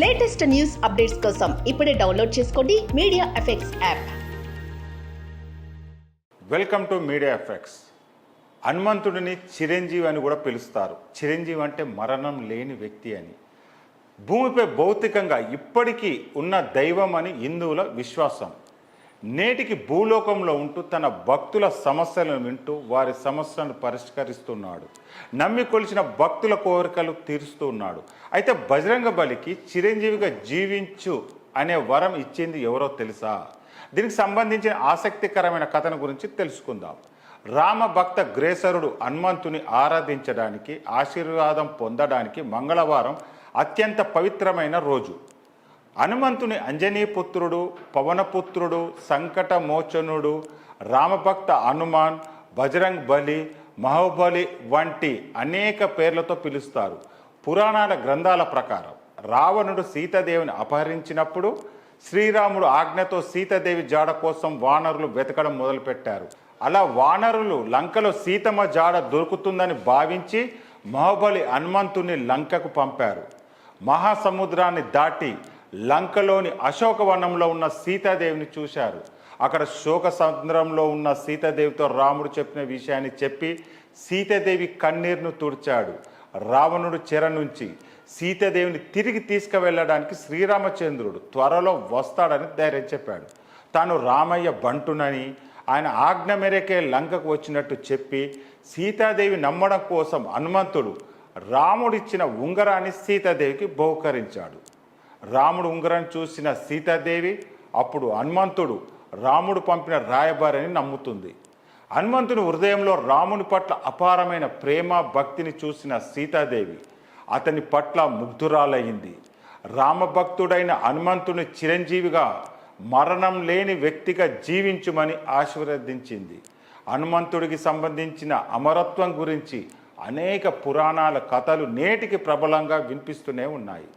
Latest news updates కోసం ఇప్పుడే download చేసుకోండి media effects app. Welcome to media effects. హనుమంతుడిని చిరంజీవి అని కూడా పిలుస్తారు. చిరంజీవి అంటే మరణం లేని వ్యక్తి అని. భూమిపై భౌతికంగా ఇప్పటికీ ఉన్న దైవం అని హిందువుల విశ్వాసం. నేటికి భూలోకంలో ఉంటూ తన భక్తుల సమస్యలను వింటూ వారి సమస్యలను పరిష్కరిస్తున్నాడు. నమ్మి కొలిచిన భక్తుల కోరికలు తీరుస్తున్నాడు. అయితే బజరంగ బలికి చిరంజీవిగా జీవించు అనే వరం ఇచ్చింది ఎవరో తెలుసా? దీనికి సంబంధించిన ఆసక్తికరమైన కథను గురించి తెలుసుకుందాం. రామ భక్త గ్రేసరుడు హనుమంతుని ఆరాధించడానికి, ఆశీర్వాదం పొందడానికి మంగళవారం అత్యంత పవిత్రమైన రోజు. హనుమంతుని అంజనీపుత్రుడు, పవనపుత్రుడు, సంకటమోచనుడు, రామభక్త హనుమాన్, బజరంగ్ బలి, మహోబలి వంటి అనేక పేర్లతో పిలుస్తారు. పురాణాల గ్రంథాల ప్రకారం రావణుడు సీతాదేవిని అపహరించినప్పుడు శ్రీరాముడు ఆజ్ఞతో సీతాదేవి జాడ కోసం వానరులు వెతకడం మొదలుపెట్టారు. అలా వానరులు లంకలో సీతమ్మ జాడ దొరుకుతుందని భావించి మహోబలి హనుమంతుని లంకకు పంపారు. మహాసముద్రాన్ని దాటి లంకలోని అశోకవనంలో ఉన్న సీతాదేవిని చూశారు. అక్కడ శోక సముద్రంలో ఉన్న సీతాదేవితో రాముడు చెప్పిన విషయాన్ని చెప్పి సీతాదేవి కన్నీరును తుడిచాడు. రావణుడు చెర నుంచి సీతాదేవిని తిరిగి తీసుకువెళ్ళడానికి శ్రీరామచంద్రుడు త్వరలో వస్తాడని ధైర్యం చెప్పాడు. తాను రామయ్య బంటునని, ఆయన ఆజ్ఞ మేరకే లంకకు వచ్చినట్టు చెప్పి సీతాదేవి నమ్మడం కోసం హనుమంతుడు రాముడిచ్చిన ఉంగరాన్ని సీతాదేవికి బహుకరించాడు. రాముడు ఉంగరాన్ని చూసిన సీతాదేవి అప్పుడు హనుమంతుడు రాముడు పంపిన రాయబారని నమ్ముతుంది. హనుమంతుని హృదయంలో రాముని పట్ల అపారమైన ప్రేమ, భక్తిని చూసిన సీతాదేవి అతని పట్ల ముగ్ధురాలయ్యింది. రామభక్తుడైన హనుమంతుని చిరంజీవిగా, మరణం లేని వ్యక్తిగా జీవించుమని ఆశీర్వదించింది. హనుమంతుడికి సంబంధించిన అమరత్వం గురించి అనేక పురాణాల కథలు నేటికి ప్రబలంగా వినిపిస్తూనే ఉన్నాయి.